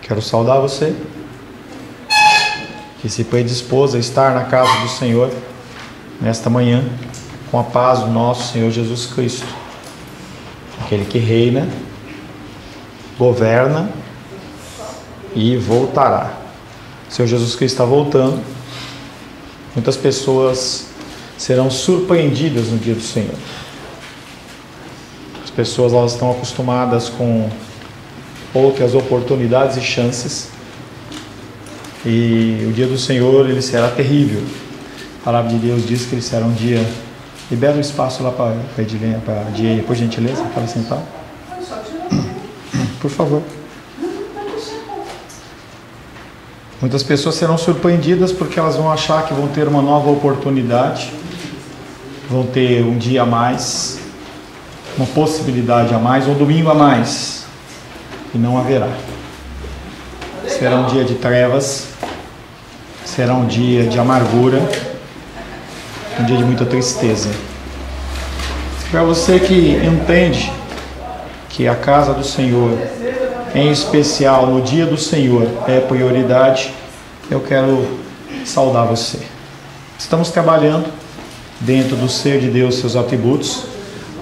Quero saudar você que se predispôs a estar na casa do Senhor nesta manhã, com a paz do nosso Senhor Jesus Cristo, aquele que reina, governa e voltará. O Senhor Jesus Cristo está voltando. Muitas pessoas serão surpreendidas no dia do Senhor. As pessoas, elas estão acostumadas com outras oportunidades e chances, e o dia do Senhor, ele será terrível. A palavra de Deus diz que ele será um dia... Libera um espaço lá para Edilene, para Diei, por gentileza, para sentar. Por favor. Muitas pessoas serão surpreendidas porque elas vão achar que vão ter uma nova oportunidade, vão ter um dia a mais, uma possibilidade a mais, um domingo a mais, e não haverá. Será um dia de trevas, será um dia de amargura, um dia de muita tristeza. Para você que entende que a casa do Senhor, em especial no dia do Senhor, é prioridade, eu quero saudar você. Estamos trabalhando dentro do ser de Deus, seus atributos,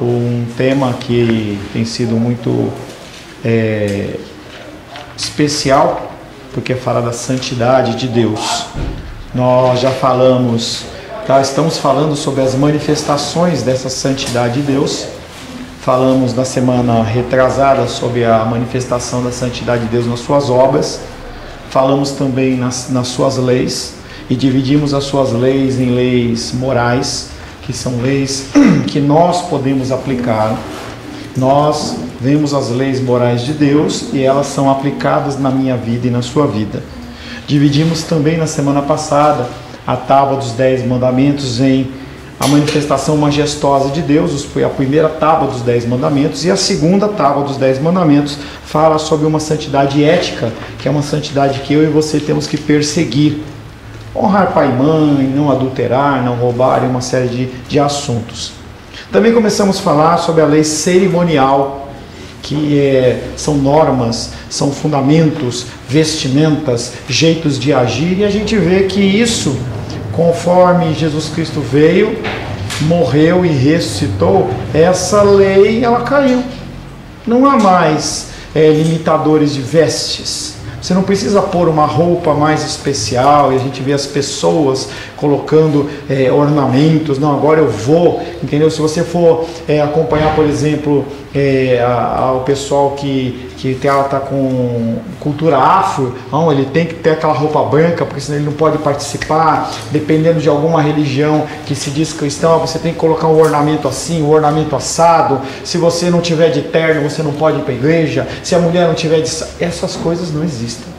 um tema que tem sido muito especial, porque fala da santidade de Deus. Nós já estamos falando sobre as manifestações dessa santidade de Deus. Falamos na semana retrasada sobre a manifestação da santidade de Deus nas suas obras. Falamos também nas suas leis, e dividimos as suas leis em leis morais, que são leis que nós podemos aplicar. Nós vemos as leis morais de Deus e elas são aplicadas na minha vida e na sua vida. Dividimos também na semana passada a tábua dos 10 mandamentos em a manifestação majestosa de Deus. Foi a primeira tábua dos 10 mandamentos, e a segunda tábua dos 10 mandamentos fala sobre uma santidade ética, que é uma santidade que eu e você temos que perseguir. Honrar pai e mãe, não adulterar, não roubar, e uma série de assuntos. Também começamos a falar sobre a lei cerimonial, que são normas, são fundamentos, vestimentas, jeitos de agir, e a gente vê que isso, conforme Jesus Cristo veio, morreu e ressuscitou, essa lei ela caiu. Não há mais limitadores de vestes. Você não precisa pôr uma roupa mais especial, e a gente vê as pessoas colocando ornamentos. Não, agora eu vou, entendeu? Se você for acompanhar, por exemplo, o pessoal que está com cultura afro, não, ele tem que ter aquela roupa branca, porque senão ele não pode participar. Dependendo de alguma religião que se diz cristã, você tem que colocar um ornamento assim, um ornamento assado. Se você não tiver de terno, você não pode ir para a igreja. Se a mulher não tiver de... Essas coisas não existem.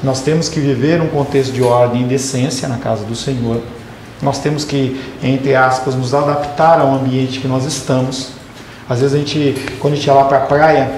Nós temos que viver um contexto de ordem e decência na casa do Senhor. Nós temos que, entre aspas, nos adaptar ao ambiente que nós estamos. Às vezes quando a gente ia lá para a praia,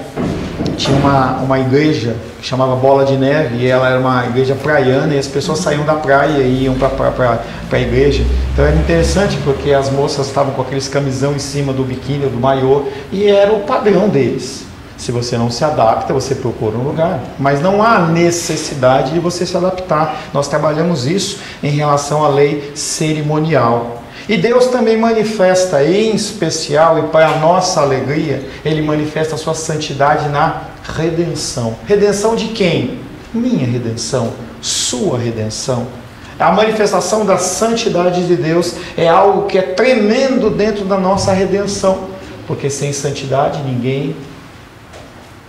tinha uma igreja que chamava Bola de Neve, e ela era uma igreja praiana, e as pessoas saíam da praia e iam para a igreja. Então era interessante, porque as moças estavam com aqueles camisão em cima do biquíni ou do maiô, e era o padrão deles. Se você não se adapta, você procura um lugar, mas não há necessidade de você se adaptar. Nós trabalhamos isso em relação à lei cerimonial. E Deus também manifesta, em especial e para a nossa alegria, Ele manifesta a sua santidade na redenção. Redenção de quem? Minha redenção, sua redenção. A manifestação da santidade de Deus é algo que é tremendo dentro da nossa redenção, porque sem santidade ninguém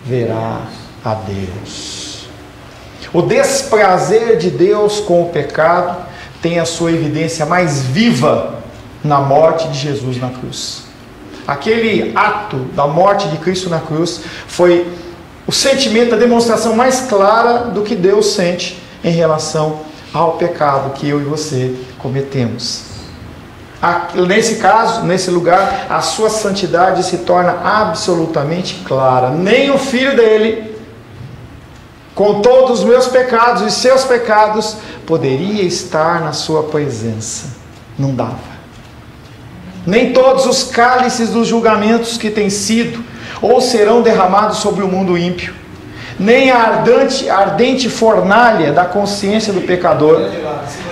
verá a Deus. O desprazer de Deus com o pecado tem a sua evidência mais viva na morte de Jesus na cruz. Aquele ato da morte de Cristo na cruz foi o sentimento, a demonstração mais clara do que Deus sente em relação ao pecado que eu e você cometemos. Nesse caso, nesse lugar, a sua santidade se torna absolutamente clara. Nem o Filho dele, com todos os meus pecados e seus pecados, poderia estar na sua presença. Não dava. Nem todos os cálices dos julgamentos que têm sido ou serão derramados sobre o mundo ímpio, nem a ardente fornalha da consciência do pecador,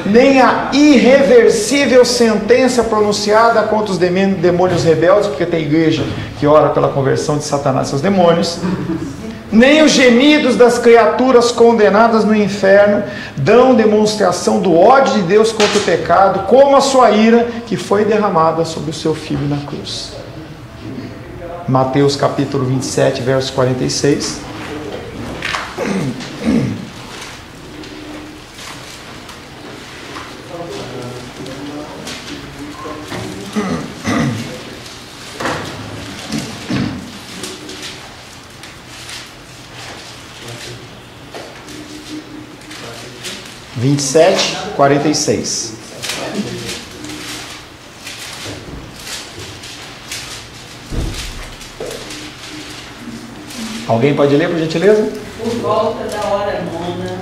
nem a irreversível sentença pronunciada contra os demônios rebeldes, porque tem igreja que ora pela conversão de Satanás e seus demônios, nem os gemidos das criaturas condenadas no inferno dão demonstração do ódio de Deus contra o pecado, como a sua ira que foi derramada sobre o seu Filho na cruz. Mateus capítulo 27, verso 46. Vinte e sete, 46. Alguém pode ler, por gentileza? Por volta da hora nona,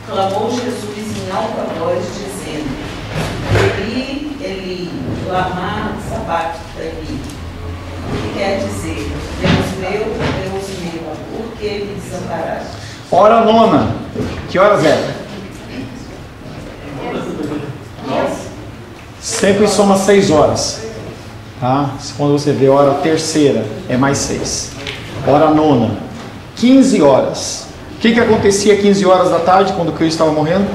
clamou Jesus em alta voz, dizendo: Eli, Eli, lama sabachthani, que quer dizer: Deus meu, por que me desamparaste? Hora nona. Que horas é? Sempre soma 6 horas. Tá? Quando você vê hora terceira, é mais 6. Hora nona, 15 horas. O que acontecia 15 horas da tarde, quando Cristo estava morrendo?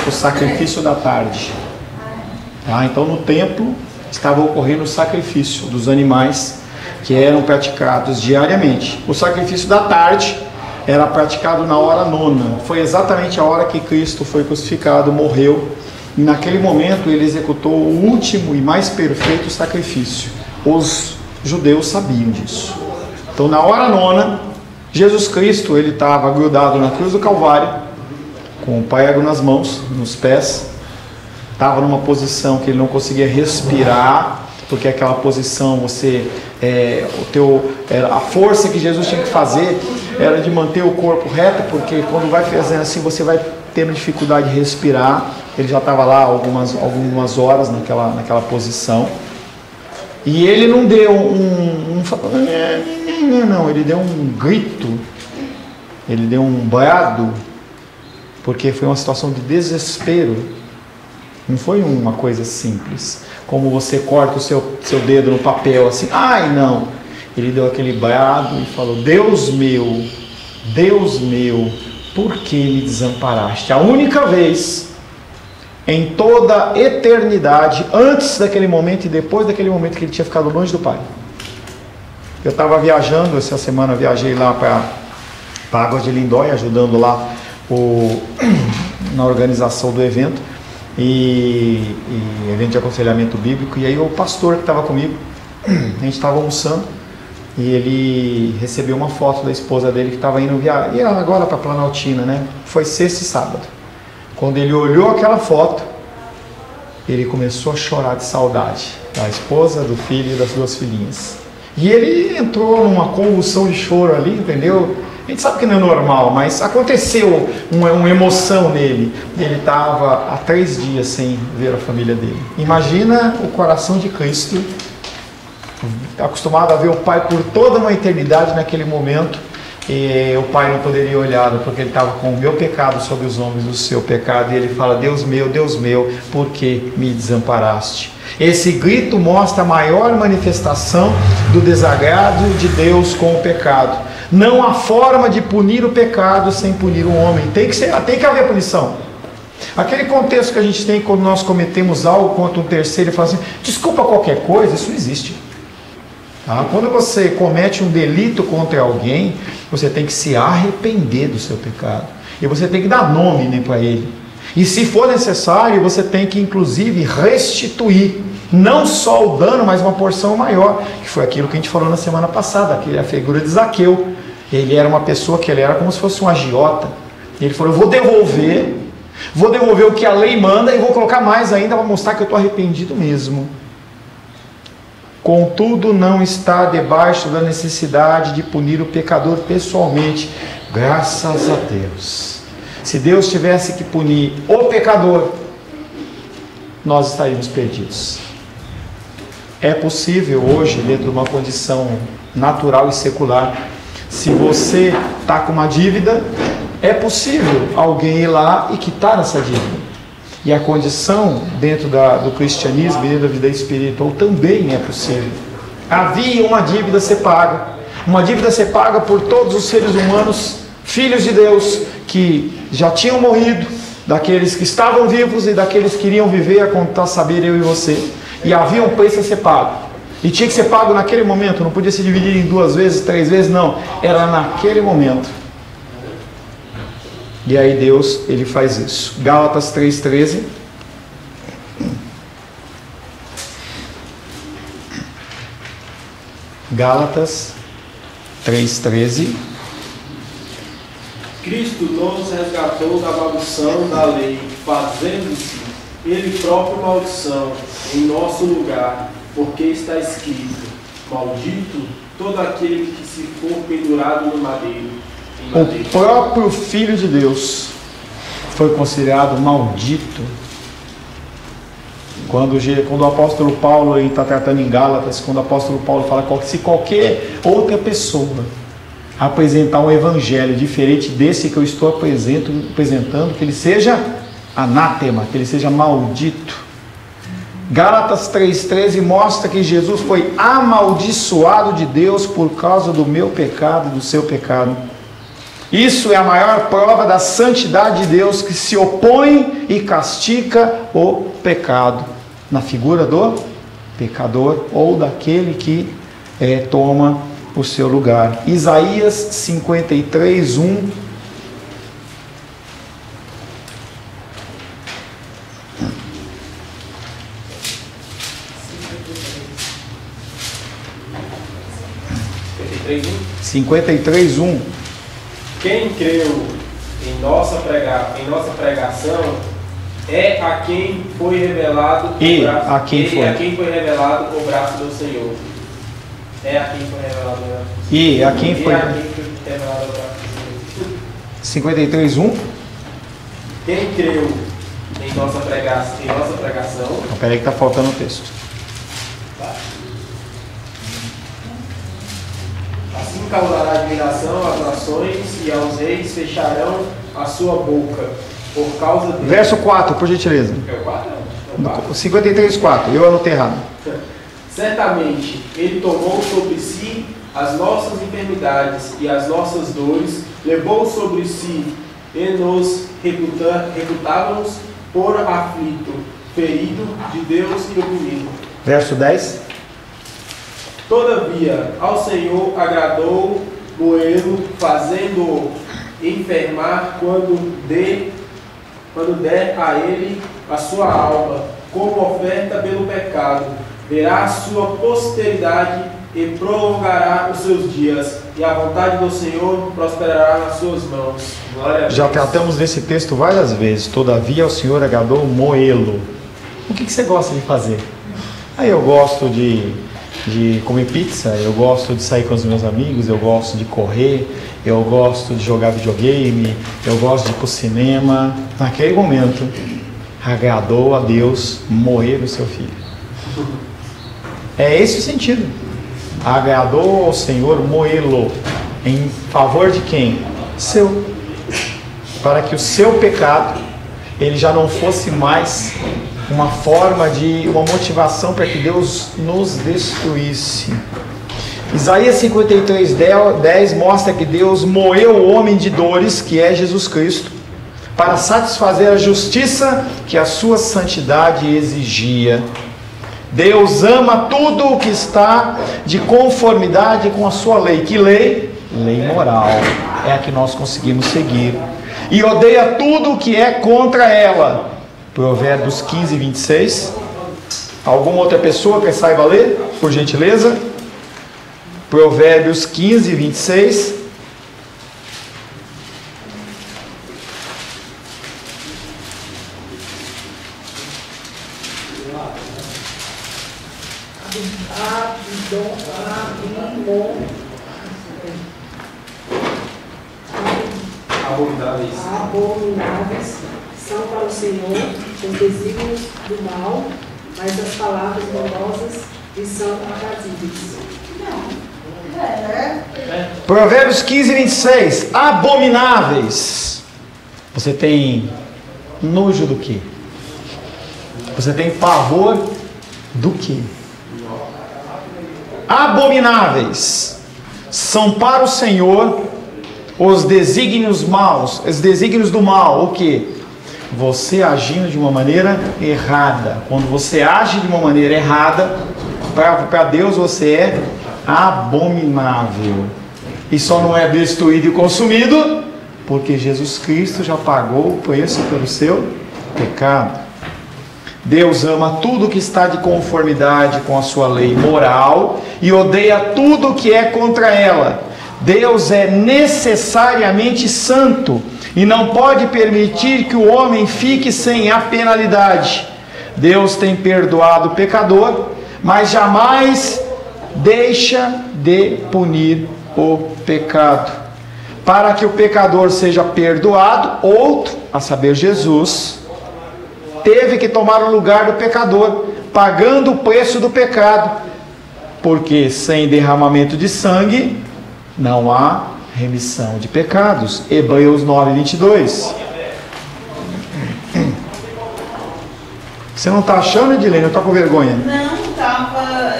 O sacrifício da tarde. Tá? Então no templo estava ocorrendo o sacrifício dos animais que eram praticados diariamente. O sacrifício da tarde era praticado na hora nona. Foi exatamente a hora que Cristo foi crucificado, morreu. E naquele momento ele executou o último e mais perfeito sacrifício. Os judeus sabiam disso. Então na hora nona, Jesus Cristo, ele estava grudado na cruz do Calvário, com o prego nas mãos, nos pés. Estava numa posição que ele não conseguia respirar, porque aquela posição a força que Jesus tinha que fazer era de manter o corpo reto, porque quando vai fazendo assim você vai tendo dificuldade de respirar. Ele já estava lá algumas horas naquela posição, e ele não deu ele deu um grito, ele deu um brado, porque foi uma situação de desespero. Não foi uma coisa simples, como você corta o seu dedo no papel assim, ai não. Ele deu aquele brado e falou: Deus meu, por que me desamparaste? A única vez em toda a eternidade, antes daquele momento e depois daquele momento que ele tinha ficado longe do Pai. Eu estava viajando, essa semana viajei lá para Águas de Lindóia, ajudando lá na organização do evento, e evento de aconselhamento bíblico. E aí o pastor que estava comigo, a gente estava almoçando, e ele recebeu uma foto da esposa dele que estava indo viajar, e agora para Planaltina, né? Foi sexta e sábado. Quando ele olhou aquela foto, ele começou a chorar de saudade da esposa, do filho e das 2 filhinhas. E ele entrou numa convulsão de choro ali, entendeu? A gente sabe que não é normal, mas aconteceu uma emoção nele. Ele estava há 3 dias sem ver a família dele. Imagina o coração de Cristo, acostumado a ver o Pai por toda uma eternidade. Naquele momento, e o Pai não poderia olhá-lo, porque ele estava com o meu pecado sobre os ombros do seu pecado. E ele fala: Deus meu, por que me desamparaste? Esse grito mostra a maior manifestação do desagrado de Deus com o pecado. Não há forma de punir o pecado sem punir o homem. Tem que haver punição. Aquele contexto que a gente tem quando nós cometemos algo contra um terceiro e fala assim: desculpa qualquer coisa, isso não existe. Tá? Quando você comete um delito contra alguém, você tem que se arrepender do seu pecado. E você tem que dar nome para ele. E se for necessário, você tem que inclusive restituir. Não só o dano, mas uma porção maior. Que foi aquilo que a gente falou na semana passada. A figura de Zaqueu. Ele era uma pessoa que ele era como se fosse um agiota. Ele falou: eu vou devolver o que a lei manda, e vou colocar mais ainda para mostrar que eu estou arrependido mesmo. Contudo, não está debaixo da necessidade de punir o pecador pessoalmente, graças a Deus. Se Deus tivesse que punir o pecador, nós estaríamos perdidos. É possível hoje, dentro de uma condição natural e secular, Se você está com uma dívida, é possível alguém ir lá e quitar essa dívida. E a condição dentro do cristianismo, dentro da vida espiritual, também é possível. Havia uma dívida a ser paga. Uma dívida a ser paga por todos os seres humanos, filhos de Deus, que já tinham morrido, daqueles que estavam vivos e daqueles que iriam viver, a contar saber eu e você. E havia um preço a ser pago. E tinha que ser pago naquele momento, não podia se dividir em 2 vezes, 3 vezes, não. Era naquele momento. E aí Deus, Ele faz isso. Gálatas 3,13. Gálatas 3,13. Cristo nos resgatou da maldição da lei, fazendo-se Ele próprio maldição em nosso lugar, porque está escrito: maldito todo aquele que se for pendurado no madeiro. O próprio Filho de Deus foi considerado maldito. Quando o apóstolo Paulo está tratando em Gálatas, quando o apóstolo Paulo fala que se qualquer outra pessoa apresentar um evangelho diferente desse que eu estou apresentando, que ele seja anátema, que ele seja maldito. Gálatas 3,13 mostra que Jesus foi amaldiçoado de Deus por causa do meu pecado e do seu pecado. Isso é a maior prova da santidade de Deus, que se opõe e castiga o pecado, na figura do pecador ou daquele que toma o seu lugar. Isaías 53:1. Quem creu em nossa pregação é a quem foi revelado a quem foi revelado o braço do Senhor. É a quem foi revelado o braço do Senhor. E a quem foi revelado o braço do Senhor. 53:1. Quem creu em nossa pregação. Espera aí que está faltando o texto. Assim causará admiração às nações e aos reis fecharão a sua boca por causa dele. Verso 4, por gentileza. É o 4? 53:4. Eu anotei errado. Certamente ele tomou sobre si as nossas enfermidades e as nossas dores, levou sobre si e nos reputávamos por aflito, ferido de Deus e oprimido. Verso 10. Todavia, ao Senhor agradou moê-lo, fazendo-o enfermar quando der a ele a sua alma, como oferta pelo pecado. Verá a sua posteridade e prolongará os seus dias, e a vontade do Senhor prosperará nas suas mãos. Glória a Deus. Já tratamos desse texto várias vezes. Todavia, ao Senhor agradou moê-lo. O que você gosta de fazer? Aí eu gosto de comer pizza, eu gosto de sair com os meus amigos, eu gosto de correr, eu gosto de jogar videogame, eu gosto de ir para o cinema. Naquele momento, agradou a Deus moer o seu filho. É esse o sentido. Agradou ao Senhor moê-lo. Em favor de quem? Seu. Para que o seu pecado, ele já não fosse mais uma forma de uma motivação para que Deus nos destruísse. Isaías 53:10 mostra que Deus moeu o homem de dores, que é Jesus Cristo, para satisfazer a justiça que a sua santidade exigia. Deus ama tudo o que está de conformidade com a sua lei. Que lei? Lei moral. É a que nós conseguimos seguir. E odeia tudo o que é contra ela. Provérbios 15:26. Alguma outra pessoa que saiba ler, por gentileza? Provérbios 15:26. Abomináveis são para o Senhor os desígnios do mal, mas as palavras bondosas lhe são aprazíveis. Provérbios 15, 26. Abomináveis. Você tem nojo do quê? Você tem pavor do quê? Abomináveis são para o Senhor os desígnios maus, os desígnios do mal. O que? Você agindo de uma maneira errada. Quando você age de uma maneira errada, para Deus você é abominável. E só não é destruído e consumido porque Jesus Cristo já pagou o preço pelo seu pecado. Deus ama tudo que está de conformidade com a sua lei moral e odeia tudo que é contra ela. Deus é necessariamente santo e não pode permitir que o homem fique sem a penalidade. Deus tem perdoado o pecador, mas jamais deixa de punir o pecado. Para que o pecador seja perdoado, outro, a saber, Jesus, teve que tomar o lugar do pecador, pagando o preço do pecado, porque sem derramamento de sangue não há remissão de pecados. Hebreus 9, 22. Você não está achando, Edilene? Não está com vergonha? Não, estava.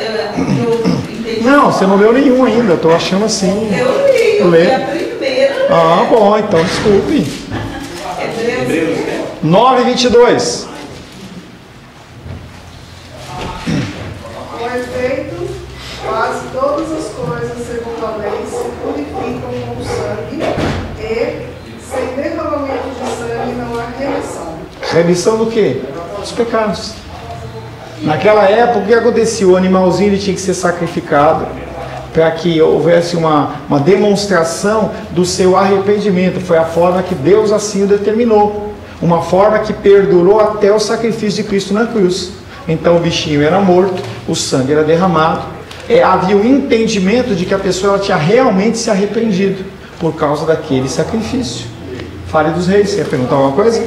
Não, você não leu nenhum ainda. Eu estou achando assim. Eu li a primeira. Ah, bom, então desculpe. Hebreus 9, 22. Com efeito, quase todas as coisas segundo a lei se purificam com sangue, e sem derramamento de sangue não há remissão. Remissão do quê? Dos pecados. Naquela época, o que acontecia? O animalzinho ele tinha que ser sacrificado para que houvesse uma demonstração do seu arrependimento. Foi a forma que Deus assim o determinou. Uma forma que perdurou até o sacrifício de Cristo na cruz. Então o bichinho era morto, o sangue era derramado. Havia o entendimento de que a pessoa ela tinha realmente se arrependido por causa daquele sacrifício. Fale dos reis. Você ia perguntar alguma coisa?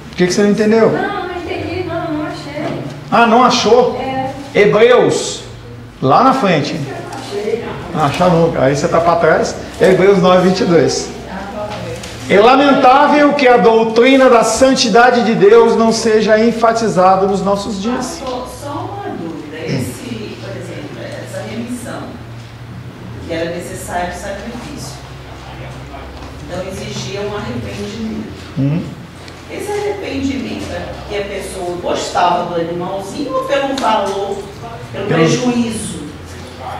Por que você não entendeu? Não entendi, não achei. Ah, não achou? Hebreus, lá na frente. Não achar nunca. Aí você está para trás. Hebreus 9, 22. É lamentável que a doutrina da santidade de Deus não seja enfatizada nos nossos dias. Só uma dúvida. Por exemplo, essa remissão, que era necessário sacrifício. Então exigia um arrependimento. Esse arrependimento é que a pessoa gostava do animalzinho ou pelo valor, pelo prejuízo?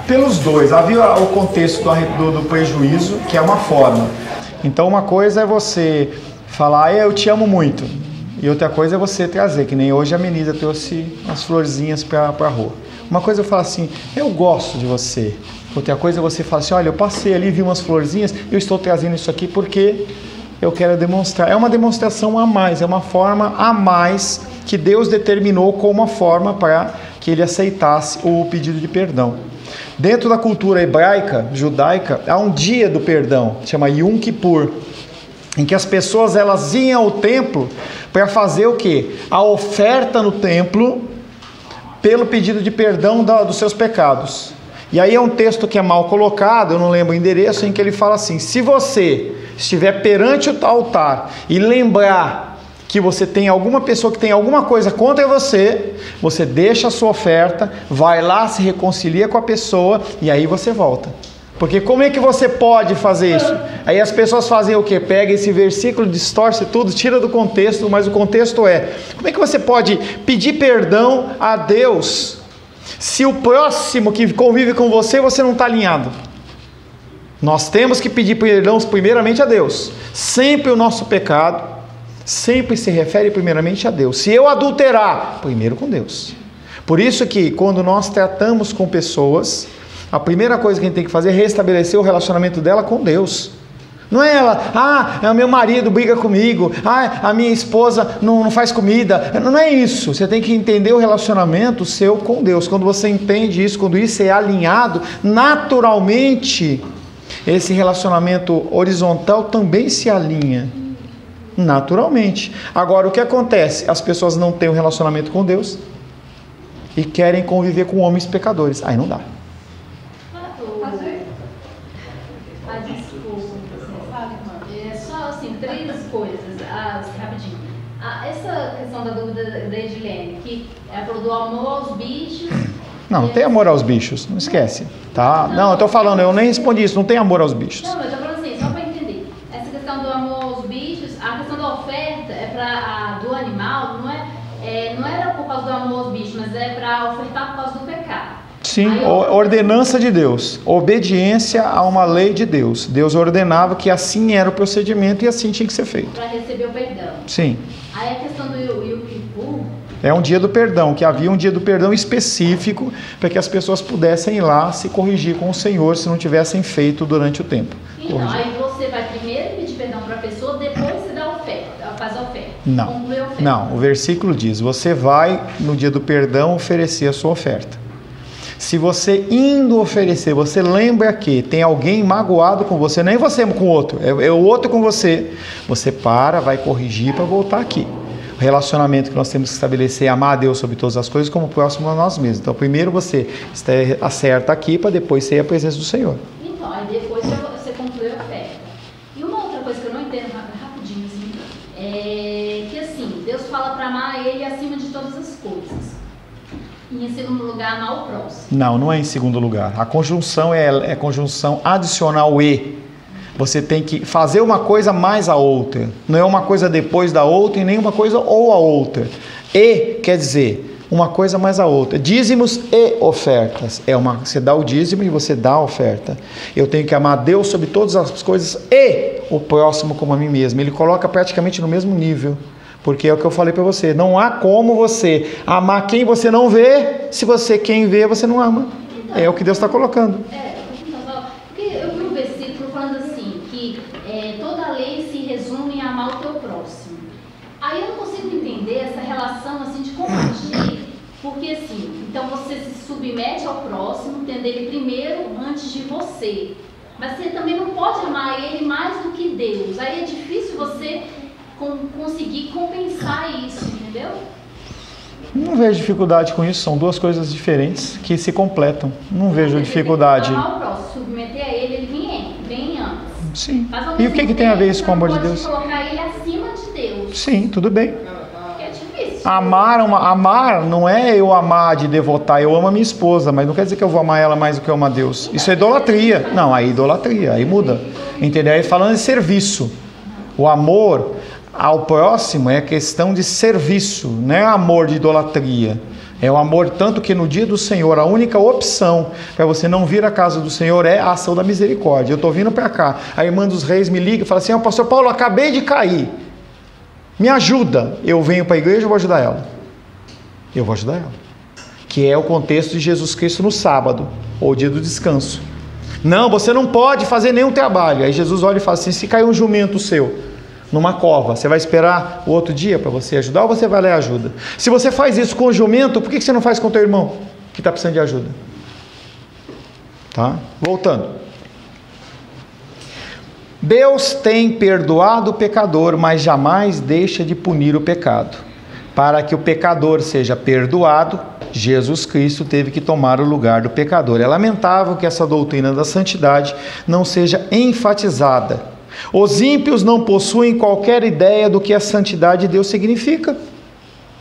Pelos dois. Havia o contexto do prejuízo, que é uma forma. Então uma coisa é você falar, eu te amo muito. E outra coisa é você trazer, que nem hoje a Menida trouxe as florzinhas para a rua. Uma coisa eu falo assim, eu gosto de você. Outra coisa é você falar assim, olha, eu passei ali, vi umas florzinhas, eu estou trazendo isso aqui porque eu quero demonstrar. É uma demonstração a mais, é uma forma a mais que Deus determinou como uma forma para que ele aceitasse o pedido de perdão. Dentro da cultura hebraica, judaica, há um dia do perdão, chama Yom Kippur, em que as pessoas elas iam ao templo para fazer o quê? A oferta no templo pelo pedido de perdão dos seus pecados. E aí é um texto que é mal colocado, eu não lembro o endereço, em que ele fala assim, se você estiver perante o altar e lembrar que você tem alguma pessoa que tem alguma coisa contra você, você deixa a sua oferta, vai lá, se reconcilia com a pessoa e aí você volta. Porque como é que você pode fazer isso? Aí as pessoas fazem o quê? Pega esse versículo, distorce tudo, tira do contexto, mas o contexto é, como é que você pode pedir perdão a Deus se o próximo que convive com você não está alinhado? Nós temos que pedir perdão primeiramente a Deus. Sempre o nosso pecado sempre se refere primeiramente a Deus. Se eu adulterar, primeiro com Deus. Por isso que quando nós tratamos com pessoas, a primeira coisa que a gente tem que fazer é restabelecer o relacionamento dela com Deus. Não é ela, o meu marido briga comigo, a minha esposa não faz comida. Não é isso. Você tem que entender o relacionamento seu com Deus. Quando você entende isso, quando isso é alinhado, naturalmente esse relacionamento horizontal também se alinha. Naturalmente. Agora, o que acontece? As pessoas não têm um relacionamento com Deus e querem conviver com homens pecadores. Aí não dá. É só assim, 3 coisas, rapidinho. Essa questão da dúvida da Edilene, que ela falou do amor aos bichos. Não tem amor aos bichos, não esquece, tá? Não, eu tô falando, eu nem respondi isso, não tem amor aos bichos. Não, mas eu tô falando assim, só para entender. Essa questão do amor aos bichos, a questão da oferta é para do animal, não era por causa do amor aos bichos, mas é para ofertar por causa do pecado. Sim, ordenança de Deus, obediência a uma lei de Deus. Deus ordenava que assim era o procedimento e assim tinha que ser feito. Para receber o perdão. Sim. Aí a questão do Yom Kippur. É um dia do perdão, que havia um dia do perdão específico para que as pessoas pudessem ir lá se corrigir com o Senhor se não tivessem feito durante o tempo. Então, corrigir. aí você vai primeiro pedir perdão para a pessoa, depois você dá a oferta, faz a oferta. Não, conclui a oferta. não, o versículo diz, você vai no dia do perdão oferecer a sua oferta. Se você indo oferecer, você lembra que tem alguém magoado com você, nem você com o outro, é o outro com você, você vai corrigir para voltar aqui. O relacionamento que nós temos que estabelecer é amar a Deus sobre todas as coisas como próximo a nós mesmos. Então primeiro você acerta aqui para depois ser a presença do Senhor. Então, aí depois você conclui a oferta. E uma outra coisa que eu não entendo rapidinho assim, é que assim, Deus fala para amar Ele acima de todas as coisas. E em segundo lugar, amar o próximo. Não é em segundo lugar. A conjunção é conjunção adicional e. Você tem que fazer uma coisa mais a outra. Não é uma coisa depois da outra e nem uma coisa ou a outra. E quer dizer uma coisa mais a outra. Dízimos e ofertas. Você dá o dízimo e você dá a oferta. Eu tenho que amar Deus sobre todas as coisas e o próximo como a mim mesmo. Ele coloca praticamente no mesmo nível. Porque é o que eu falei para você. Não há como você amar quem você não vê, se quem vê, você não ama. É o que Deus está colocando. Porque eu vi um versículo falando assim, que toda lei se resume em amar o teu próximo. Aí eu não consigo entender essa relação assim de como agir, porque assim, então você se submete ao próximo, tendo ele primeiro antes de você. Mas você também não pode amar ele mais do que Deus. Aí é difícil você conseguir compensar isso, entendeu? Não vejo dificuldade com isso, são duas coisas diferentes que se completam. Não vejo dificuldade. Amar o próximo, submeter a ele vem antes. Sim. E o que tem a ver isso com o amor de Deus? Colocar ele acima de Deus. Sim, tudo bem. É difícil. Amar não é eu amar de devotar, eu amo a minha esposa, mas não quer dizer que eu vou amar ela mais do que eu amo a Deus. Isso é idolatria. Não, aí idolatria, aí muda. Entendeu? Aí falando de serviço. O amor ao próximo é questão de serviço, não é amor de idolatria. É o amor tanto que no dia do Senhor a única opção para você não vir à casa do Senhor é a ação da misericórdia. Eu estou vindo para cá, a irmã dos reis me liga e fala assim, pastor Paulo, acabei de cair, me ajuda. Eu venho para a igreja e vou ajudar ela. Eu vou ajudar ela. Que é o contexto de Jesus Cristo no sábado, ou dia do descanso. Não, você não pode fazer nenhum trabalho. Aí Jesus olha e fala assim, se cair um jumento seu numa cova, você vai esperar o outro dia para você ajudar ou você vai lá e ajuda? Se você faz isso com o jumento, por que você não faz com o teu irmão que está precisando de ajuda? Tá? Voltando. Deus tem perdoado o pecador, mas jamais deixa de punir o pecado. Para que o pecador seja perdoado, Jesus Cristo teve que tomar o lugar do pecador. É lamentável que essa doutrina da santidade não seja enfatizada. Os ímpios não possuem qualquer ideia do que a santidade de Deus significa.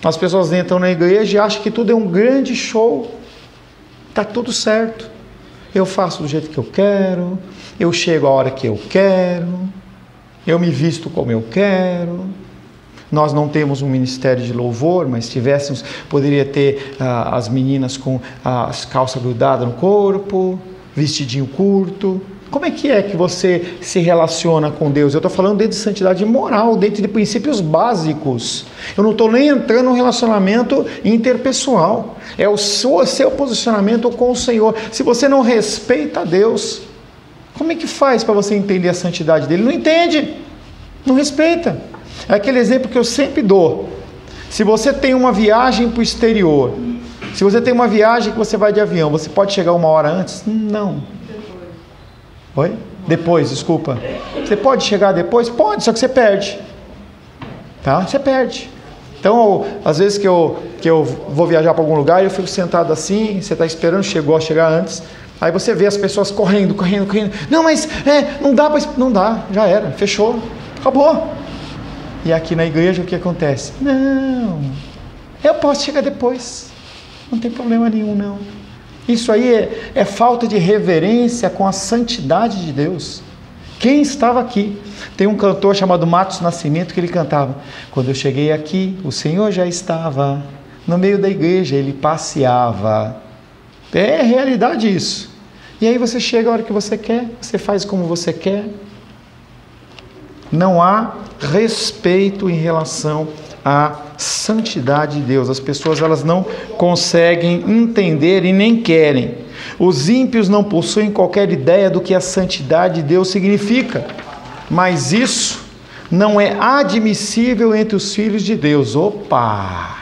As pessoas entram na igreja e acham que tudo é um grande show. Está tudo certo. Eu faço do jeito que eu quero, eu chego a hora que eu quero, eu me visto como eu quero. Nós não temos um ministério de louvor, mas tivéssemos, poderia ter as meninas com as calças grudadas no corpo, vestidinho curto. Como é que você se relaciona com Deus? Eu estou falando dentro de santidade moral, dentro de princípios básicos. Eu não estou nem entrando no relacionamento interpessoal. É o seu posicionamento com o Senhor. Se você não respeita Deus, como é que faz para você entender a santidade dele? Não entende, não respeita. É aquele exemplo que eu sempre dou. Se você tem uma viagem para o exterior, se você tem uma viagem que você vai de avião, você pode chegar 1 hora antes? Não. Oi? Depois, desculpa. Você pode chegar depois? Pode, só que você perde. Tá? Você perde. Então, às vezes que eu vou viajar para algum lugar, eu fico sentado assim, você está esperando, chegou a chegar antes, aí você vê as pessoas correndo. Não, mas não dá, já era, fechou, acabou. E aqui na igreja o que acontece? Não, eu posso chegar depois, não tem problema nenhum não. Isso aí é falta de reverência com a santidade de Deus. Quem estava aqui? Tem um cantor chamado Matos Nascimento que ele cantava: quando eu cheguei aqui, o Senhor já estava no meio da igreja, ele passeava. É realidade isso. E aí você chega a hora que você quer, você faz como você quer. Não há respeito em relação à santidade de Deus. As pessoas elas não conseguem entender e nem querem. Os ímpios não possuem qualquer ideia do que a santidade de Deus significa, mas isso não é admissível entre os filhos de Deus. Opa!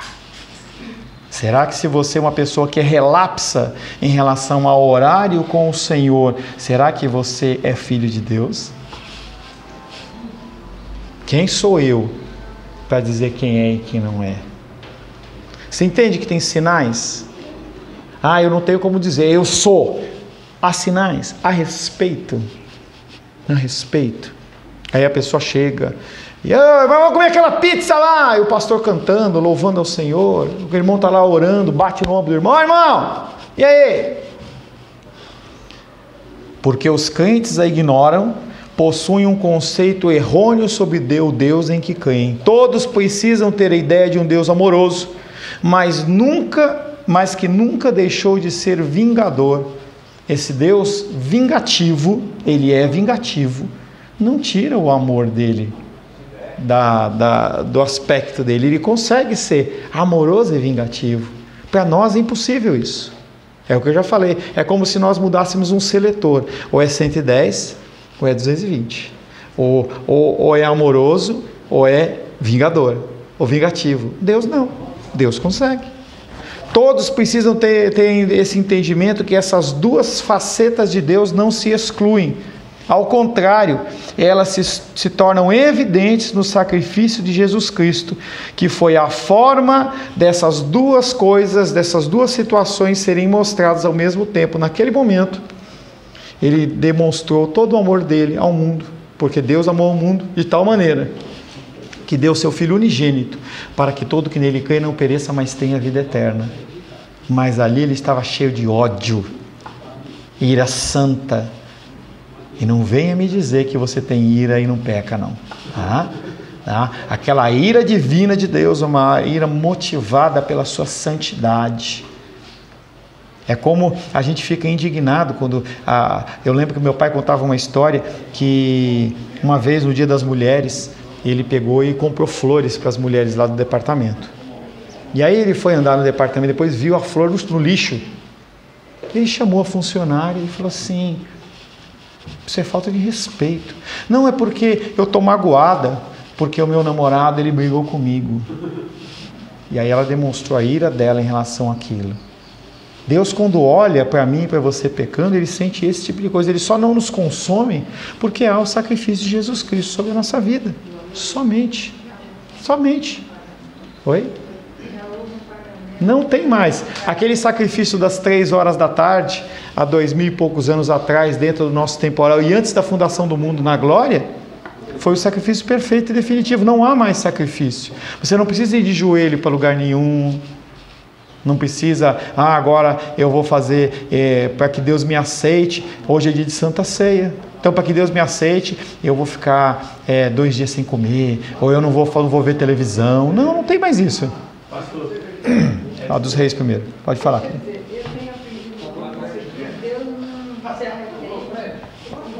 Será que se você é uma pessoa que é relapsa em relação ao horário com o Senhor, será que você é filho de Deus? Quem sou eu para dizer quem é e quem não é? Você entende que tem sinais? Eu não tenho como dizer, eu sou. Há sinais, há respeito. Há respeito. Aí a pessoa chega e vamos comer aquela pizza lá. E o pastor cantando, louvando ao Senhor. O irmão está lá orando, bate no ombro do irmão. Irmão, e aí? Porque os crentes a ignoram, possuem um conceito errôneo sobre o Deus em que creem. Todos precisam ter a ideia de um Deus amoroso, mas que nunca deixou de ser vingador. Esse Deus vingativo, ele é vingativo, não tira o amor dele do aspecto dele. Ele consegue ser amoroso e vingativo. Para nós é impossível isso. É o que eu já falei. É como se nós mudássemos um seletor. Ou é 110 ou é 220. Ou é amoroso ou é vingador ou vingativo. Deus não. Deus consegue. Todos precisam ter esse entendimento que essas duas facetas de Deus não se excluem. Ao contrário, elas se tornam evidentes no sacrifício de Jesus Cristo, que foi a forma dessas duas coisas, dessas duas situações serem mostradas ao mesmo tempo. Naquele momento, ele demonstrou todo o amor dele ao mundo, porque Deus amou o mundo de tal maneira que deu seu Filho unigênito, para que todo que nele crê não pereça, mas tenha vida eterna. Mas ali ele estava cheio de ódio, ira santa. E não venha me dizer que você tem ira e não peca, não. Aquela ira divina de Deus, uma ira motivada pela sua santidade. É como a gente fica indignado quando... eu lembro que meu pai contava uma história que uma vez no Dia das Mulheres, ele pegou e comprou flores para as mulheres lá do departamento. E aí ele foi andar no departamento, depois viu a flor no lixo. Ele chamou a funcionária e falou assim: isso é falta de respeito. Não, é porque eu estou magoada, porque o meu namorado ele brigou comigo. E aí ela demonstrou a ira dela em relação àquilo. Deus, quando olha para mim e para você pecando, ele sente esse tipo de coisa. Ele só não nos consome porque há o sacrifício de Jesus Cristo sobre a nossa vida. Somente. Oi? Não tem mais. Aquele sacrifício das 3 horas da tarde, há 2000 e poucos anos atrás, dentro do nosso temporal, e antes da fundação do mundo na glória, foi o sacrifício perfeito e definitivo. Não há mais sacrifício. Você não precisa ir de joelho para lugar nenhum. Não precisa, agora eu vou fazer para que Deus me aceite. Hoje é dia de Santa Ceia. Então, para que Deus me aceite, eu vou ficar 2 dias sem comer, ou eu não vou ver televisão. Não tem mais isso. Pastor. Fala dos reis primeiro. Pode falar. Eu tenho aprendido com você que Deus não se arrepende.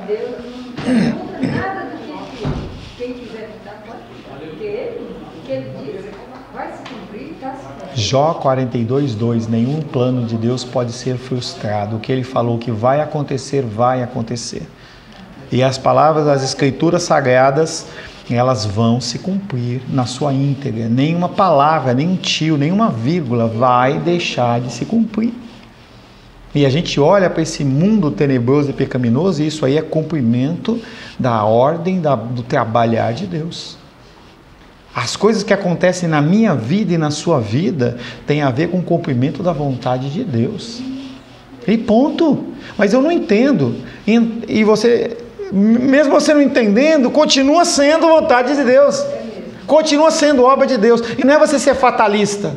Deus não muda nada do que quem quiser ficar pode ficar. Porque o que ele diz vai se cumprir e está se cumprindo. Jó 42:2. Nenhum plano de Deus pode ser frustrado. O que ele falou que vai acontecer, vai acontecer. E as palavras das Escrituras Sagradas, elas vão se cumprir na sua íntegra. Nenhuma palavra, nenhum tio, nenhuma vírgula vai deixar de se cumprir. E a gente olha para esse mundo tenebroso e pecaminoso, e isso aí é cumprimento da ordem do trabalhar de Deus. As coisas que acontecem na minha vida e na sua vida têm a ver com o cumprimento da vontade de Deus. E ponto. Mas eu não entendo. E você, mesmo você não entendendo, continua sendo vontade de Deus. Continua sendo obra de Deus. E não é você ser fatalista.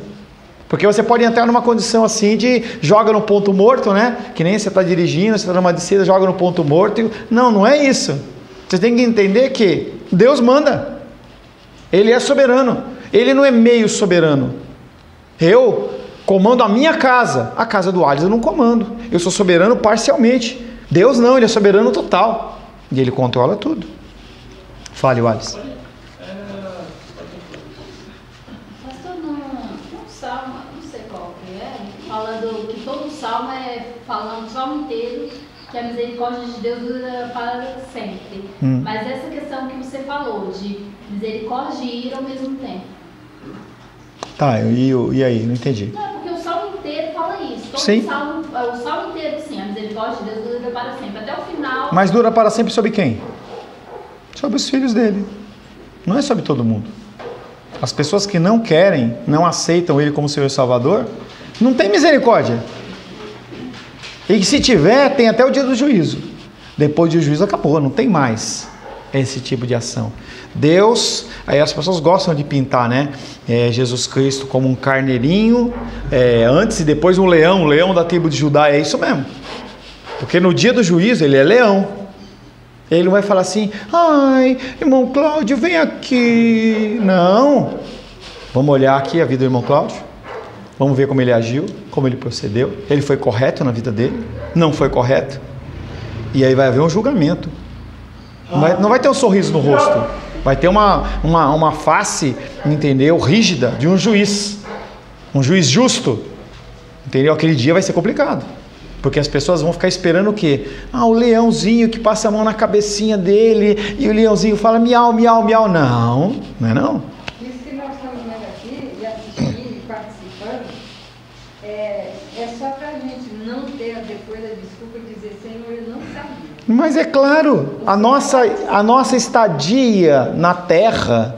Porque você pode entrar numa condição assim de joga no ponto morto, né? Que nem você está dirigindo, você está numa descida, joga no ponto morto. Não, não é isso. Você tem que entender que Deus manda. Ele é soberano. Ele não é meio soberano. Eu comando a minha casa. A casa do Alisson eu não comando. Eu sou soberano parcialmente. Deus não, Ele é soberano total. E Ele controla tudo. Fale, Alisson. Pastor, num salmo, não sei qual que é, falando que todo salmo é falando o salmo inteiro que a misericórdia de Deus dura para sempre. Mas essa questão que você falou, de misericórdia e ira ao mesmo tempo. Tá, e aí? Não entendi. Não, porque o salmo inteiro fala isso. Todo Sim. O salmo inteiro, sim, a misericórdia de Deus dura para sempre. Até o final. Mas dura para sempre sobre quem? Sobre os filhos dele. Não é sobre todo mundo. As pessoas que não querem, não aceitam Ele como Senhor e Salvador, não tem misericórdia. E que se tiver, tem até o dia do juízo. Depois do juízo acabou, não tem mais esse tipo de ação. Deus, aí as pessoas gostam de pintar, né? Jesus Cristo como um carneirinho, antes e depois um leão da tribo de Judá, é isso mesmo. Porque no dia do juízo ele é leão. Ele não vai falar assim, ai, irmão Cláudio, vem aqui. Não. Vamos olhar aqui a vida do irmão Cláudio. Vamos ver como ele agiu, como ele procedeu. Ele foi correto na vida dele? Não foi correto? E aí vai haver um julgamento. Não vai ter um sorriso no rosto. Vai ter uma face, entendeu? Rígida de um juiz. Um juiz justo. Entendeu? Aquele dia vai ser complicado. Porque as pessoas vão ficar esperando o quê? O leãozinho que passa a mão na cabecinha dele e o leãozinho fala miau, miau, miau. Não, não é não. Isso que nós estamos vendo aqui, e assistindo e participando, é só para a gente não ter depois a desculpa de dizer, Senhor, eu não sabia. Mas é claro, a nossa estadia na terra,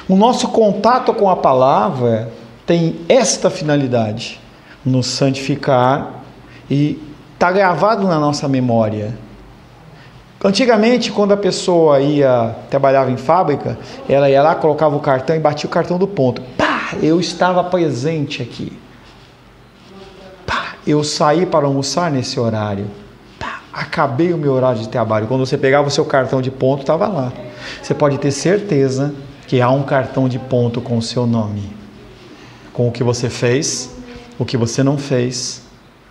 o nosso contato com a palavra tem esta finalidade, nos santificar e está gravado na nossa memória. Antigamente, quando a pessoa trabalhava em fábrica, ela ia lá, colocava o cartão e batia o cartão do ponto. Pá, eu estava presente aqui. Pá, eu saí para almoçar nesse horário. Pá, acabei o meu horário de trabalho. Quando você pegava o seu cartão de ponto, estava lá. Você pode ter certeza que há um cartão de ponto com o seu nome. Com o que você fez, o que você não fez,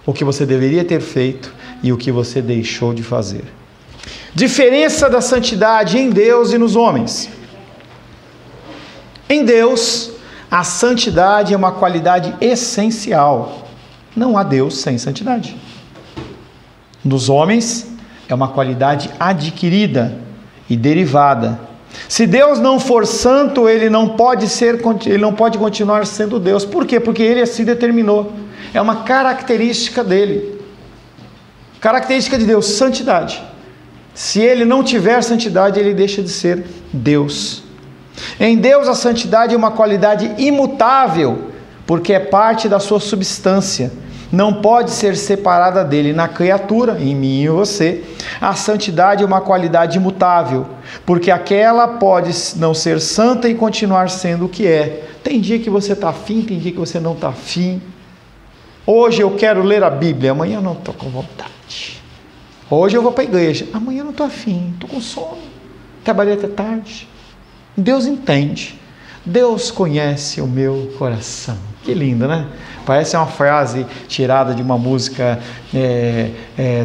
o que você deveria ter feito e o que você deixou de fazer. Diferença da santidade em Deus e nos homens. Em Deus, a santidade é uma qualidade essencial. Não há Deus sem santidade. Nos homens, é uma qualidade adquirida e derivada. Se Deus não for santo, ele não pode continuar sendo Deus. Por quê? Porque ele assim determinou. É uma característica dele. Característica de Deus, santidade. Se ele não tiver santidade, ele deixa de ser Deus. Em Deus, a santidade é uma qualidade imutável, porque é parte da sua substância. Não pode ser separada dele. Na criatura, em mim e em você, a santidade é uma qualidade imutável, porque aquela pode não ser santa e continuar sendo o que é. Tem dia que você está afim, tem dia que você não está afim. Hoje eu quero ler a Bíblia, amanhã eu não estou com vontade. Hoje eu vou para a igreja, amanhã eu não estou afim, estou com sono, trabalhei até tarde. Deus entende, Deus conhece o meu coração. Que lindo, né? Parece uma frase tirada de uma música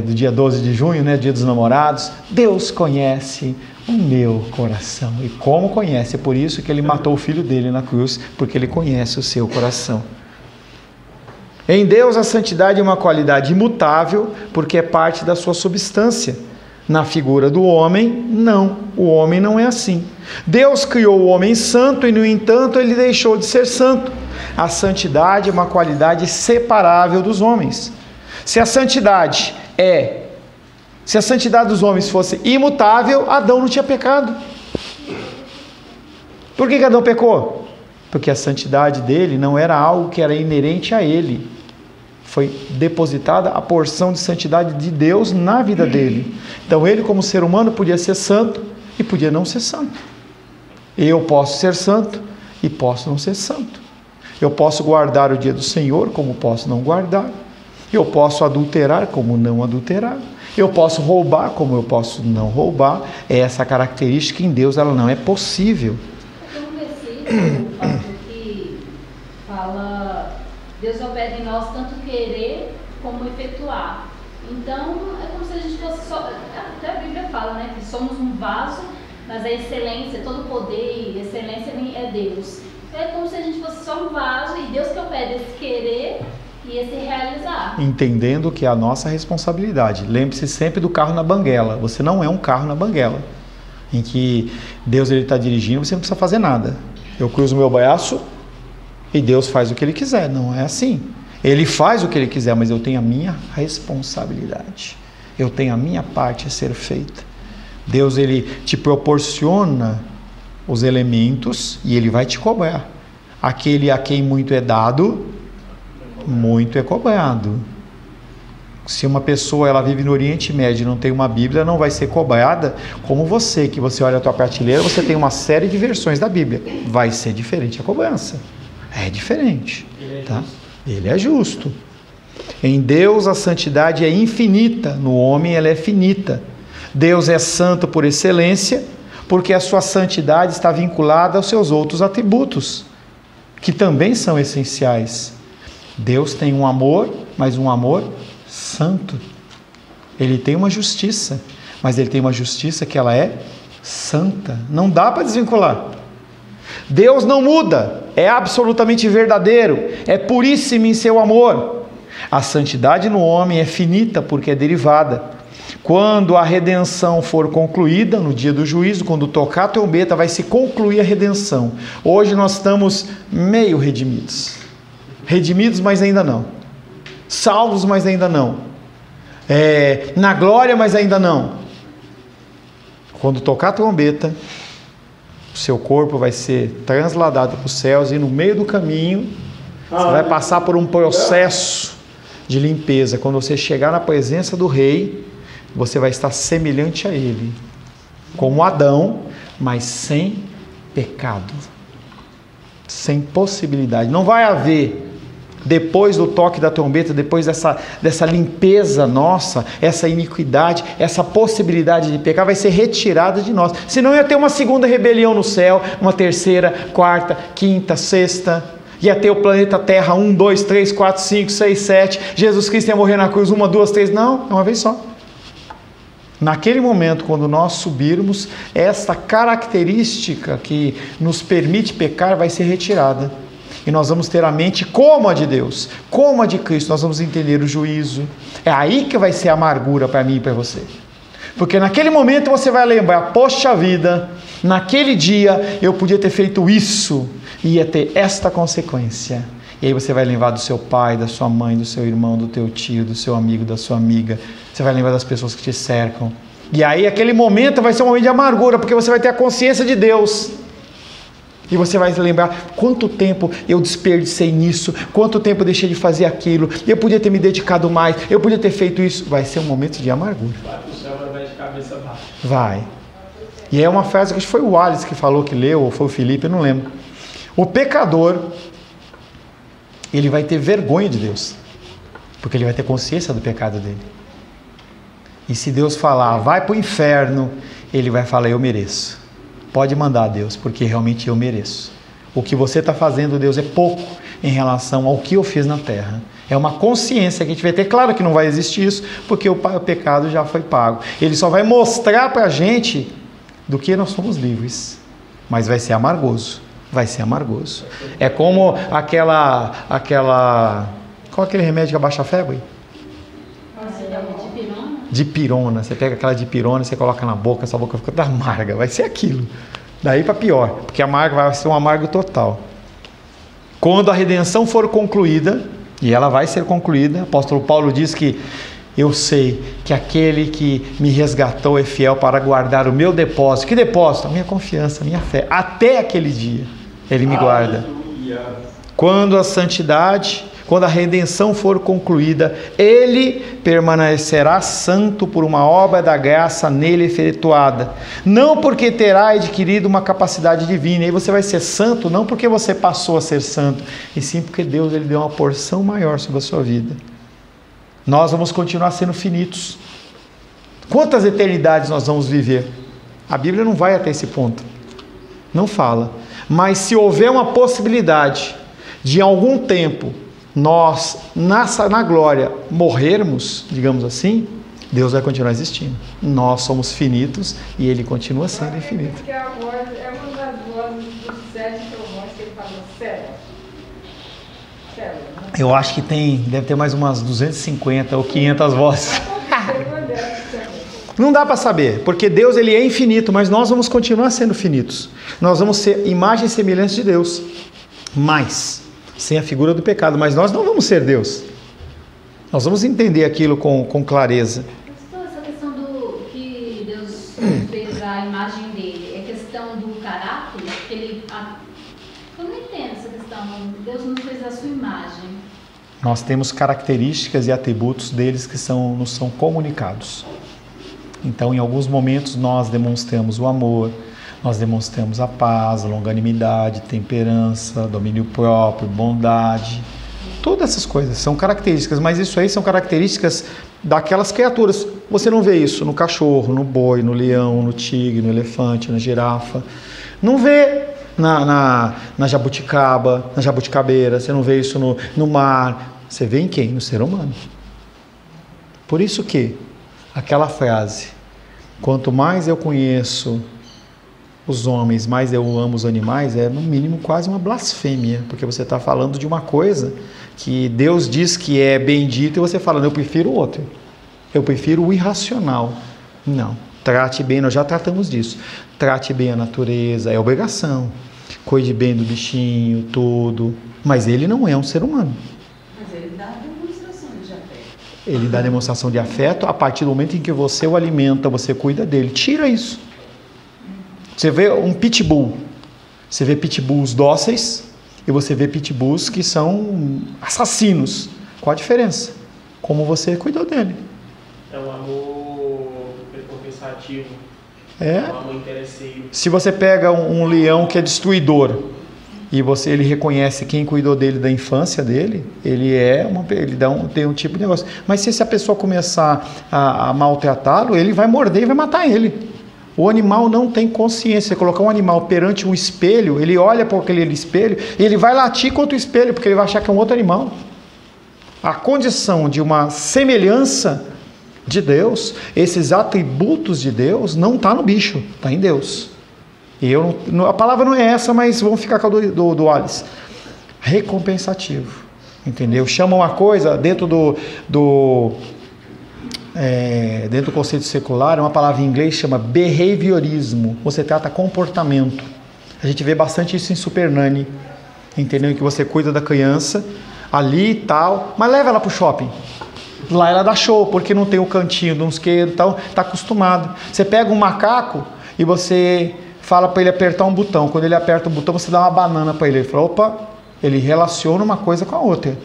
do dia 12 de junho, né? Dia dos Namorados. Deus conhece o meu coração. E como conhece? É por isso que ele matou o filho dele na cruz, porque ele conhece o seu coração. Em Deus, a santidade é uma qualidade imutável, porque é parte da sua substância. Na figura do homem, não. O homem não é assim. Deus criou o homem santo e, no entanto, ele deixou de ser santo. A santidade é uma qualidade separável dos homens. Se a santidade dos homens fosse imutável, Adão não tinha pecado. Por que Adão pecou? Porque a santidade dele não era algo que era inerente a ele. Foi depositada a porção de santidade de Deus na vida dele. Então ele, como ser humano, podia ser santo e podia não ser santo. Eu posso ser santo e posso não ser santo. Eu posso guardar o dia do Senhor, como posso não guardar. Eu posso adulterar, como não adulterar. Eu posso roubar, como eu posso não roubar. Essa característica em Deus, ela não é possível. Tem um versículo que fala: Deus opera em nós tanto querer como efetuar. Então, é como se a gente fosse só... Até a Bíblia fala, né? Que somos um vaso, mas a excelência, todo poder e excelência é Deus. É como se a gente fosse só um vaso e Deus que opera esse querer e esse realizar. Entendendo que é a nossa responsabilidade. Lembre-se sempre do carro na banguela. Você não é um carro na banguela, em que Deus está dirigindo, você não precisa fazer nada. Eu cruzo o meu braço e Deus faz o que Ele quiser. Não é assim. Ele faz o que Ele quiser, mas eu tenho a minha responsabilidade. Eu tenho a minha parte a ser feita. Deus, Ele te proporciona os elementos e Ele vai te cobrar. Aquele a quem muito é dado, muito é cobrado. Se uma pessoa ela vive no Oriente Médio e não tem uma Bíblia, não vai ser cobrada como você, que você olha a tua prateleira, você tem uma série de versões da Bíblia. Vai ser diferente a cobrança. É diferente. Tá? Ele é justo. Em Deus a santidade é infinita, no homem ela é finita. Deus é santo por excelência, porque a sua santidade está vinculada aos seus outros atributos, que também são essenciais. Deus tem um amor, mas um amor santo. Ele tem uma justiça, mas Ele tem uma justiça que ela é santa. Não dá para desvincular. Deus não muda, é absolutamente verdadeiro, é puríssimo em seu amor. A santidade no homem é finita porque é derivada. Quando a redenção for concluída, no dia do juízo, quando tocar a trombeta, vai se concluir a redenção. Hoje nós estamos meio redimidos. Redimidos, mas ainda não. Salvos, mas ainda não. Na glória, mas ainda não. Quando tocar a trombeta, o seu corpo vai ser transladado para os céus e no meio do caminho você vai passar por um processo de limpeza. Quando você chegar na presença do Rei, você vai estar semelhante a Ele, como Adão, mas sem pecado, sem possibilidade. Não vai haver, depois do toque da trombeta, depois dessa limpeza nossa, essa iniquidade, essa possibilidade de pecar vai ser retirada de nós. Senão ia ter uma segunda rebelião no céu, uma terceira, quarta, quinta, sexta. Ia ter o planeta Terra 1, 2, 3, 4, 5, 6, 7. Jesus Cristo ia morrer na cruz 1, 2, 3. Não, é uma vez só. Naquele momento, quando nós subirmos, essa característica que nos permite pecar vai ser retirada. E nós vamos ter a mente como a de Deus, como a de Cristo. Nós vamos entender o juízo. É aí que vai ser a amargura para mim e para você. Porque naquele momento você vai lembrar, poxa vida, naquele dia eu podia ter feito isso e ia ter esta consequência. E aí você vai lembrar do seu pai, da sua mãe, do seu irmão, do teu tio, do seu amigo, da sua amiga. Você vai lembrar das pessoas que te cercam. E aí aquele momento vai ser um momento de amargura, porque você vai ter a consciência de Deus. E você vai lembrar quanto tempo eu desperdicei nisso, quanto tempo eu deixei de fazer aquilo, eu podia ter me dedicado mais, eu podia ter feito isso. Vai ser um momento de amargura. Vai pro céu, vai de cabeça baixa. Vai. E é uma frase que acho que foi o Wallace que falou, que leu, ou foi o Felipe, eu não lembro. O pecador, ele vai ter vergonha de Deus, porque ele vai ter consciência do pecado dele. E se Deus falar, vai para o inferno, ele vai falar, eu mereço. Pode mandar, Deus, porque realmente eu mereço. O que você está fazendo, Deus, é pouco em relação ao que eu fiz na terra. É uma consciência que a gente vai ter. Claro que não vai existir isso, porque o pecado já foi pago. Ele só vai mostrar para a gente do que nós somos livres. Mas vai ser amargoso. Vai ser amargoso. É como qual é aquele remédio que abaixa a febre? Dipirona. Você pega aquela dipirona, você coloca na boca, essa boca fica amarga. Vai ser aquilo. Daí para pior, porque amargo vai ser um amargo total. Quando a redenção for concluída, e ela vai ser concluída, o apóstolo Paulo diz que eu sei que aquele que me resgatou é fiel para guardar o meu depósito. Que depósito? A minha confiança, a minha fé. Até aquele dia, Ele me guarda. Quando a santidade, quando a redenção for concluída, Ele permanecerá santo por uma obra da graça nele efetuada. Não porque terá adquirido uma capacidade divina. E aí você vai ser santo, não porque você passou a ser santo, e sim porque Deus ele deu uma porção maior sobre a sua vida. Nós vamos continuar sendo finitos. Quantas eternidades nós vamos viver? A Bíblia não vai até esse ponto. Não fala. Mas se houver uma possibilidade de em algum tempo nós, na glória, morrermos, digamos assim, Deus vai continuar existindo. Nós somos finitos e Ele continua sendo infinito. Porque a voz é uma das vozes dos 7 trovões que ele falou, célula. Eu acho que deve ter mais umas 250 ou 500 vozes. Não dá para saber, porque Deus ele é infinito, mas nós vamos continuar sendo finitos. Nós vamos ser imagem e semelhança de Deus, mas sem a figura do pecado. Mas nós não vamos ser Deus. Nós vamos entender aquilo com clareza. Essa questão do que Deus fez a imagem dele, é questão do caráter? Eu não entendo essa questão. Deus nos fez a sua imagem. Nós temos características e atributos deles que nos são comunicados. Então, em alguns momentos, nós demonstramos o amor, nós demonstramos a paz, a longanimidade, temperança, domínio próprio, bondade. Todas essas coisas são características, mas isso aí são características daquelas criaturas. Você não vê isso no cachorro, no boi, no leão, no tigre, no elefante, na girafa. Não vê na jabuticaba, na jabuticabeira. Você não vê isso no mar. Você vê em quem? No ser humano. Por isso que aquela frase, quanto mais eu conheço os homens, mais eu amo os animais, é no mínimo quase uma blasfêmia, porque você está falando de uma coisa que Deus diz que é bendita e você falando, eu prefiro o outro, eu prefiro o irracional. Não, trate bem, nós já tratamos disso, trate bem a natureza, é obrigação, cuide bem do bichinho, tudo, mas ele não é um ser humano. Mas ele dá demonstrações de afeto. Ele dá demonstração de afeto a partir do momento em que você o alimenta, você cuida dele. Tira isso. Você vê um pitbull. Você vê pitbulls dóceis e você vê pitbulls que são assassinos. Qual a diferença? Como você cuidou dele. É um amor recompensativo. É. Um amor interesseiro. Se você pega um leão que é destruidor e ele reconhece quem cuidou dele da infância dele, ele tem um tipo de negócio. Mas se essa pessoa começar a maltratá-lo, ele vai morder e vai matar ele. O animal não tem consciência. Você colocar um animal perante um espelho, ele olha para aquele espelho e ele vai latir contra o espelho, porque ele vai achar que é um outro animal. A condição de uma semelhança de Deus, esses atributos de Deus, não está no bicho, está em Deus. E a palavra não é essa, mas vamos ficar com a do Alice. Recompensativo. Entendeu? Chama uma coisa dentro do conceito secular, uma palavra em inglês chama behaviorismo. Você trata comportamento. A gente vê bastante isso em Super Nanny. Entendeu? Que você cuida da criança ali e tal, mas leva ela para o shopping. Lá ela dá show, porque não tem o cantinho de uns queiros e tal, está acostumado. Você pega um macaco e você fala para ele apertar um botão. Quando ele aperta o botão, você dá uma banana para ele. Ele fala, opa, ele relaciona uma coisa com a outra.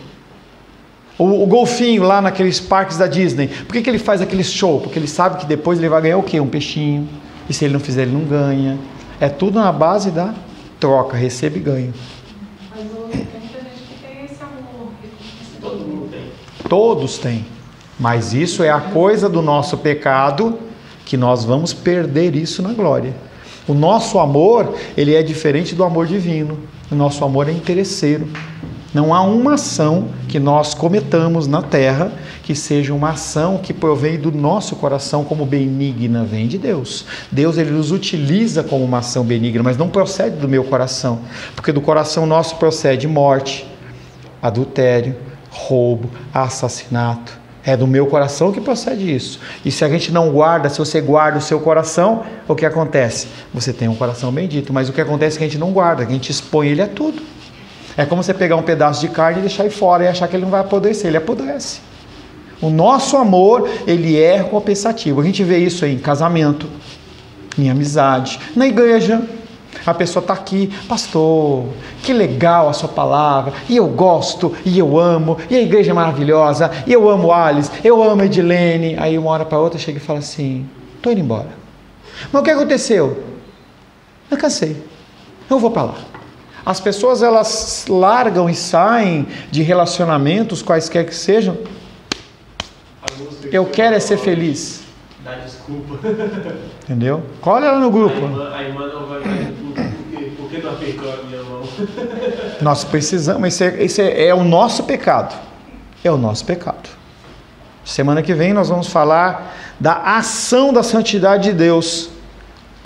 O golfinho lá naqueles parques da Disney, por que ele faz aquele show? Porque ele sabe que depois ele vai ganhar o quê? Um peixinho. E se ele não fizer, ele não ganha. É tudo na base da troca, recebe e ganha. Mas tem muita gente que tem esse amor. Todo mundo tem. Todos têm. Mas isso é a coisa do nosso pecado, que nós vamos perder isso na glória. O nosso amor, ele é diferente do amor divino. O nosso amor é interesseiro. Não há uma ação que nós cometamos na terra que seja uma ação que provém do nosso coração como benigna, vem de Deus. Deus ele nos utiliza como uma ação benigna, mas não procede do meu coração, porque do coração nosso procede morte, adultério, roubo, assassinato. É do meu coração que procede isso. E se a gente não guarda, se você guarda o seu coração, o que acontece? Você tem um coração bendito, mas o que acontece é que a gente não guarda, que a gente expõe ele a tudo. É como você pegar um pedaço de carne e deixar ele fora e achar que ele não vai apodrecer, ele apodrece. O nosso amor, ele é compensativo. A gente vê isso aí em casamento, em amizade, na igreja. A pessoa está aqui, pastor, que legal a sua palavra, e eu gosto, e eu amo, e a igreja é maravilhosa, e eu amo Alice, eu amo Edilene. Aí uma hora para outra chega e fala assim, estou indo embora. Mas o que aconteceu? Eu cansei, eu vou para lá. As pessoas, elas largam e saem de relacionamentos, quaisquer que sejam. Eu quero é ser feliz. Dá desculpa. Entendeu? Olha lá no grupo. A irmã não vai dar desculpa porque não apertou a minha mão. Nós precisamos, esse é o nosso pecado. É o nosso pecado. Semana que vem nós vamos falar da ação da santidade de Deus.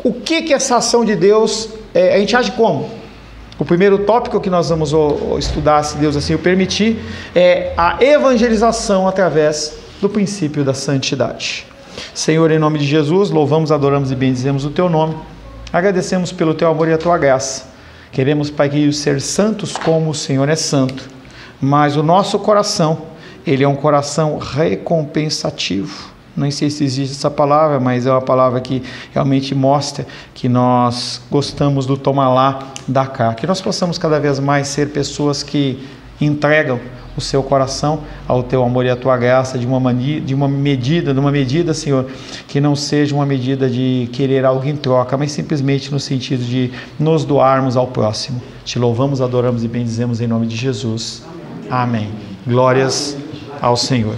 O que é essa ação de Deus? A gente age como? O primeiro tópico que nós vamos estudar, se Deus assim o permitir, é a evangelização através do princípio da santidade. Senhor, em nome de Jesus, louvamos, adoramos e bendizemos o Teu nome. Agradecemos pelo Teu amor e a Tua graça. Queremos, Pai, que ser santos como o Senhor é santo. Mas o nosso coração, ele é um coração recompensativo. Não sei se existe essa palavra, mas é uma palavra que realmente mostra que nós gostamos do tomar lá da cá. Que nós possamos cada vez mais ser pessoas que entregam o seu coração ao Teu amor e à Tua graça de uma medida, Senhor, que não seja uma medida de querer algo em troca, mas simplesmente no sentido de nos doarmos ao próximo. Te louvamos, adoramos e bendizemos em nome de Jesus. Amém. Glórias ao Senhor.